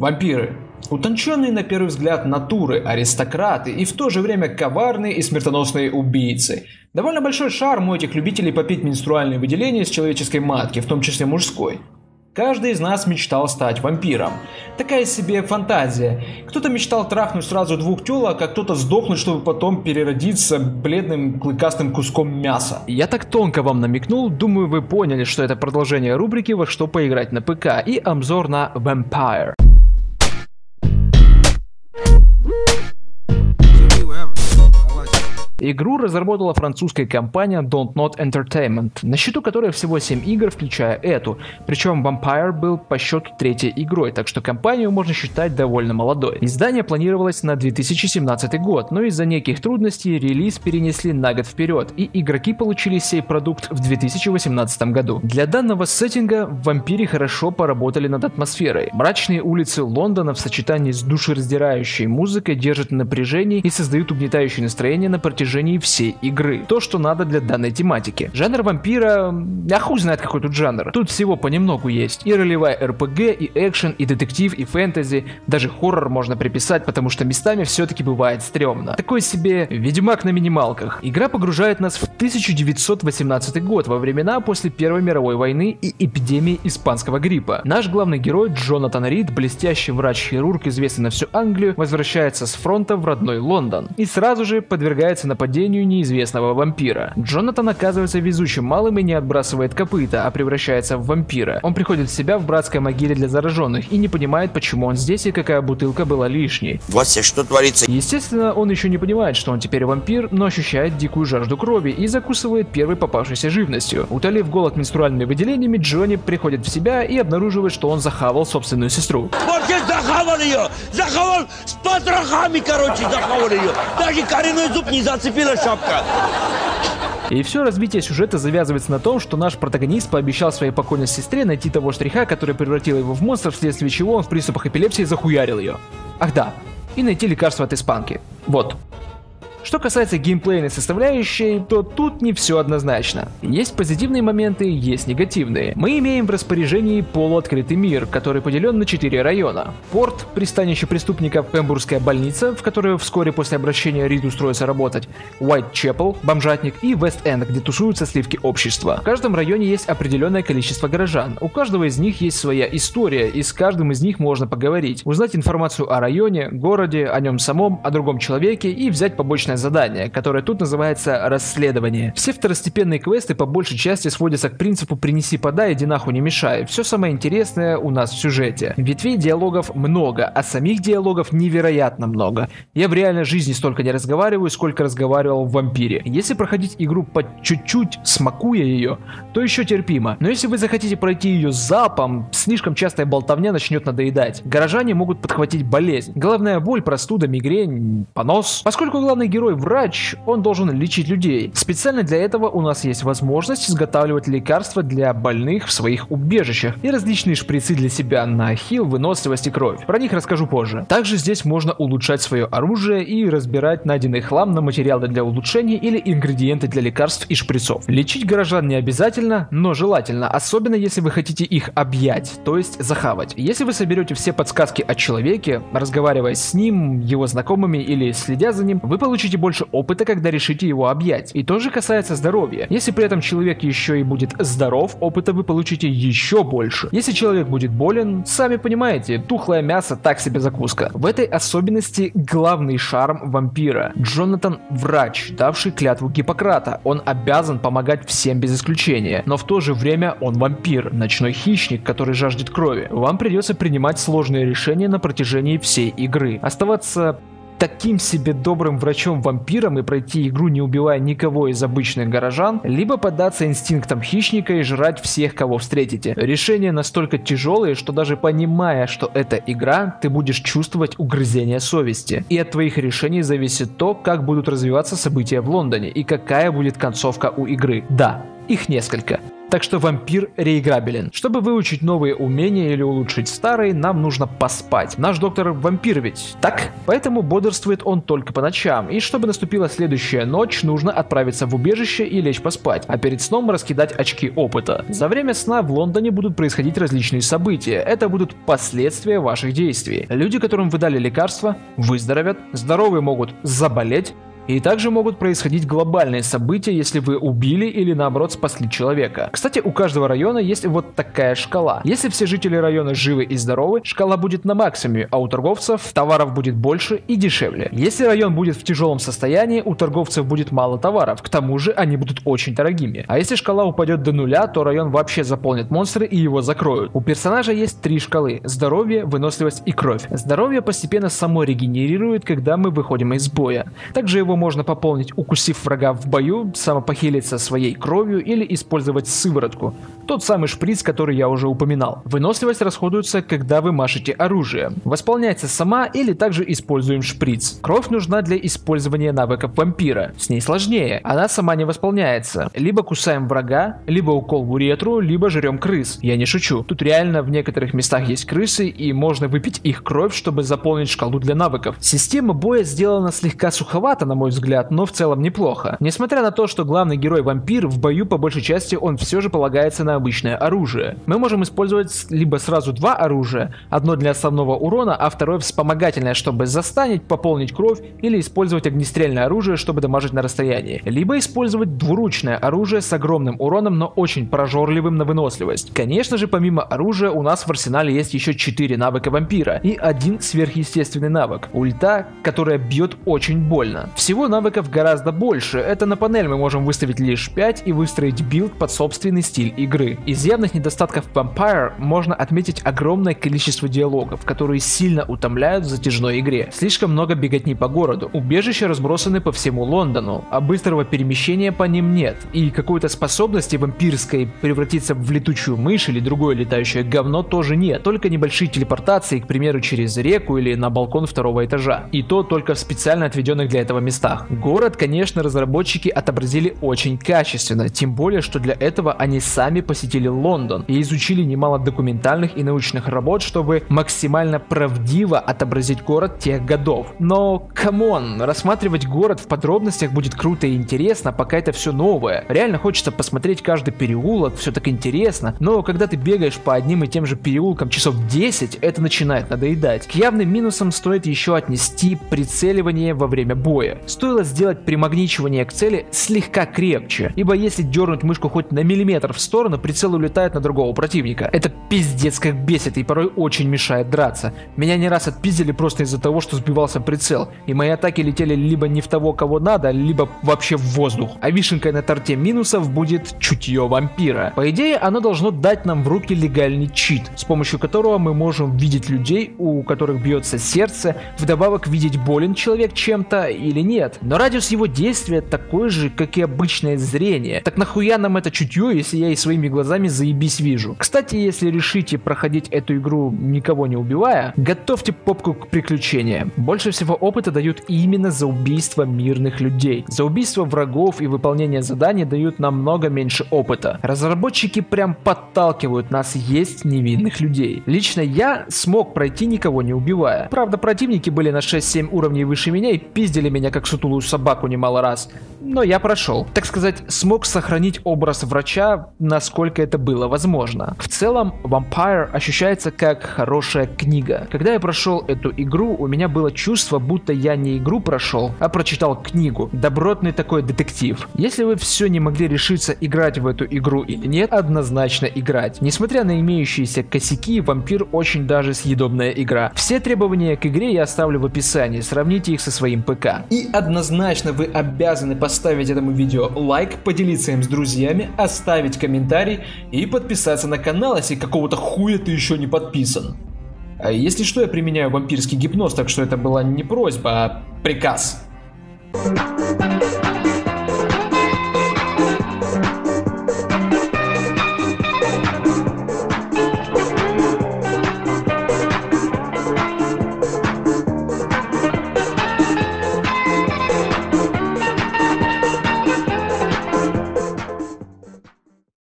Вампиры. Утонченные на первый взгляд натуры, аристократы и в то же время коварные и смертоносные убийцы. Довольно большой шарм у этих любителей попить менструальные выделения из человеческой матки, в том числе мужской. Каждый из нас мечтал стать вампиром. Такая себе фантазия. Кто-то мечтал трахнуть сразу 2 тёлок, а кто-то сдохнуть, чтобы потом переродиться бледным клыкастым куском мяса. Я так тонко вам намекнул, думаю, вы поняли, что это продолжение рубрики «Во что поиграть на ПК» и обзор на Vampire. Игру разработала французская компания Dontnod Entertainment, на счету которой всего 7 игр, включая эту, причем Vampire был по счету 3-й игрой, так что компанию можно считать довольно молодой. Издание планировалось на 2017 год, но из-за неких трудностей релиз перенесли на год вперед, и игроки получили сей продукт в 2018 году. Для данного сеттинга в Вампире хорошо поработали над атмосферой. Мрачные улицы Лондона в сочетании с душераздирающей музыкой держат напряжение и создают угнетающее настроение на протяжении всей игры. То, что надо для данной тематики. Жанр вампира... хуй знает какой тут жанр. Тут всего понемногу есть. И ролевая РПГ, и экшен, и детектив, и фэнтези. Даже хоррор можно приписать, потому что местами все-таки бывает стрёмно. Такой себе Ведьмак на минималках. Игра погружает нас в 1918 год, во времена после Первой мировой войны и эпидемии испанского гриппа. Наш главный герой Джонатан Рид, блестящий врач-хирург, известный на всю Англию, возвращается с фронта в родной Лондон. И сразу же подвергается нападению неизвестного вампира. Джонатан оказывается везучим малым и не отбрасывает копыта, а превращается в вампира. Он приходит в себя в братской могиле для зараженных и не понимает, почему он здесь и какая бутылка была лишней. Вася, что творится? Естественно, он еще не понимает, что он теперь вампир, но ощущает дикую жажду крови и закусывает первой попавшейся живностью. Утолив голод менструальными выделениями, Джонни приходит в себя и обнаруживает, что он захавал собственную сестру. Захавал ее! Захавал с потрохами, захавал ее! Даже коренной зуб не зацепила шапка! И все развитие сюжета завязывается на том, что наш протагонист пообещал своей покойной сестре найти того штриха, который превратил его в монстра, вследствие чего он в приступах эпилепсии захуярил ее. Ах да, и найти лекарство от испанки. Вот. Что касается геймплейной составляющей, то тут не все однозначно. Есть позитивные моменты, есть негативные. Мы имеем в распоряжении полуоткрытый мир, который поделен на 4 района. Порт, пристанище преступников, Пембургская больница, в которую вскоре после обращения Рид устроится работать, Уайтчепел, бомжатник, и Вест-Энд, где тусуются сливки общества. В каждом районе есть определенное количество горожан. У каждого из них есть своя история, и с каждым из них можно поговорить, узнать информацию о районе, городе, о нем самом, о другом человеке и взять побочное задание, которое тут называется расследование. Все второстепенные квесты по большей части сводятся к принципу «принеси, подай, иди нахуй не мешай». Все самое интересное у нас в сюжете. Ветвей диалогов много, а самих диалогов невероятно много. Я в реальной жизни столько не разговариваю, сколько разговаривал в Вампире. Если проходить игру по чуть-чуть, смакуя ее, то еще терпимо. Но если вы захотите пройти ее залпом, слишком частая болтовня начнет надоедать. Горожане могут подхватить болезнь. Головная боль, простуда, мигрень, понос. Поскольку главный герой врач, он должен лечить людей. Специально для этого у нас есть возможность изготавливать лекарства для больных в своих убежищах и различные шприцы для себя на хил, выносливость и кровь. Про них расскажу позже. Также здесь можно улучшать свое оружие и разбирать найденный хлам на материалы для улучшения или ингредиенты для лекарств и шприцов. Лечить горожан не обязательно, но желательно, особенно если вы хотите их объять, то есть захавать. Если вы соберете все подсказки о человеке, разговаривая с ним, его знакомыми или следя за ним, вы получите больше опыта, когда решите его объять. И то же касается здоровья. Если при этом человек еще и будет здоров, опыта вы получите еще больше. Если человек будет болен, сами понимаете, тухлое мясо так себе закуска. В этой особенности главный шарм вампира. Джонатан врач, давший клятву Гиппократа. Он обязан помогать всем без исключения. Но в то же время он вампир, ночной хищник, который жаждет крови. Вам придется принимать сложные решения на протяжении всей игры. Оставаться таким себе добрым врачом-вампиром и пройти игру, не убивая никого из обычных горожан, либо поддаться инстинктам хищника и жрать всех, кого встретите. Решения настолько тяжелые, что даже понимая, что это игра, ты будешь чувствовать угрызение совести. И от твоих решений зависит то, как будут развиваться события в Лондоне и какая будет концовка у игры. Да, их несколько. Так что вампир реиграбелен. Чтобы выучить новые умения или улучшить старые, нам нужно поспать. Наш доктор вампир ведь, так? Поэтому бодрствует он только по ночам. И чтобы наступила следующая ночь, нужно отправиться в убежище и лечь поспать. А перед сном раскидать очки опыта. За время сна в Лондоне будут происходить различные события. Это будут последствия ваших действий. Люди, которым вы дали лекарства, выздоровят. Здоровые могут заболеть. И также могут происходить глобальные события, если вы убили или наоборот спасли человека. Кстати, у каждого района есть вот такая шкала. Если все жители района живы и здоровы, шкала будет на максимуме, а у торговцев товаров будет больше и дешевле. Если район будет в тяжелом состоянии, у торговцев будет мало товаров, к тому же они будут очень дорогими. А если шкала упадет до нуля, то район вообще заполнит монстры и его закроют. У персонажа есть 3 шкалы: здоровье, выносливость и кровь. Здоровье постепенно само регенерирует, когда мы выходим из боя. Также его можно пополнить, укусив врага в бою, самопохилиться своей кровью или использовать сыворотку. Тот самый шприц, который я уже упоминал. Выносливость расходуется, когда вы машете оружие. Восполняется сама или также используем шприц. Кровь нужна для использования навыков вампира. С ней сложнее. Она сама не восполняется. Либо кусаем врага, либо укол в уретру, либо жрем крыс. Я не шучу. Тут реально в некоторых местах есть крысы, и можно выпить их кровь, чтобы заполнить шкалу для навыков. Система боя сделана слегка суховато, на мой взгляд, но в целом неплохо. Несмотря на то, что главный герой вампир, в бою по большей части он все же полагается на обычное оружие. Мы можем использовать либо сразу 2 оружия, одно для основного урона, а второе вспомогательное, чтобы застанить, пополнить кровь, или использовать огнестрельное оружие, чтобы дамажить на расстоянии. Либо использовать двуручное оружие с огромным уроном, но очень прожорливым на выносливость. Конечно же, помимо оружия, у нас в арсенале есть еще 4 навыка вампира и 1 сверхъестественный навык — ульта, которая бьет очень больно. Всего навыков гораздо больше. Это на панель мы можем выставить лишь 5 и выстроить билд под собственный стиль игры. Из явных недостатков Vampire можно отметить огромное количество диалогов, которые сильно утомляют в затяжной игре. Слишком много беготни по городу. Убежища разбросаны по всему Лондону, а быстрого перемещения по ним нет. И какой-то способности вампирской превратиться в летучую мышь или другое летающее говно тоже нет. Только небольшие телепортации, к примеру, через реку или на балкон 2-го этажа. И то только в специально отведенных для этого местах. Город, конечно, разработчики отобразили очень качественно, тем более, что для этого они сами посетили Лондон и изучили немало документальных и научных работ, чтобы максимально правдиво отобразить город тех годов. Но, камон, рассматривать город в подробностях будет круто и интересно, пока это все новое. Реально хочется посмотреть каждый переулок, все так интересно, но когда ты бегаешь по одним и тем же переулкам часов 10, это начинает надоедать. К явным минусам стоит еще отнести прицеливание во время боя. Стоило сделать примагничивание к цели слегка крепче, ибо если дернуть мышку хоть на миллиметр в сторону, прицел улетает на другого противника. Это пиздец как бесит и порой очень мешает драться. Меня не раз отпиздили просто из-за того, что сбивался прицел, и мои атаки летели либо не в того, кого надо, либо вообще в воздух. А вишенкой на торте минусов будет чутье вампира. По идее, оно должно дать нам в руки легальный чит, с помощью которого мы можем видеть людей, у которых бьется сердце, вдобавок видеть, болен человек чем-то или нет. Но радиус его действия такой же, как и обычное зрение. Так нахуя нам это чутье, если я и своими глазами заебись вижу? Кстати, если решите проходить эту игру никого не убивая, готовьте попку к приключениям. Больше всего опыта дают именно за убийство мирных людей. За убийство врагов и выполнение заданий дают намного меньше опыта. Разработчики прям подталкивают нас есть невинных людей. Лично я смог пройти никого не убивая. Правда, противники были на 6-7 уровней выше меня и пиздили меня как сутулую собаку немало раз. Но я прошел. Так сказать, смог сохранить образ врача, насколько это было возможно. В целом, Vampire ощущается как хорошая книга. Когда я прошел эту игру, у меня было чувство, будто я не игру прошел, а прочитал книгу. Добротный такой детектив. Если вы все не могли решиться, играть в эту игру или нет, однозначно играть. Несмотря на имеющиеся косяки, Vampire очень даже съедобная игра. Все требования к игре я оставлю в описании, сравните их со своим ПК. И однозначно вы обязаны поставить этому видео лайк, поделиться им с друзьями, оставить комментарий и подписаться на канал, если какого-то хуя ты еще не подписан. Если что, я применяю вампирский гипноз, так что это была не просьба, а приказ.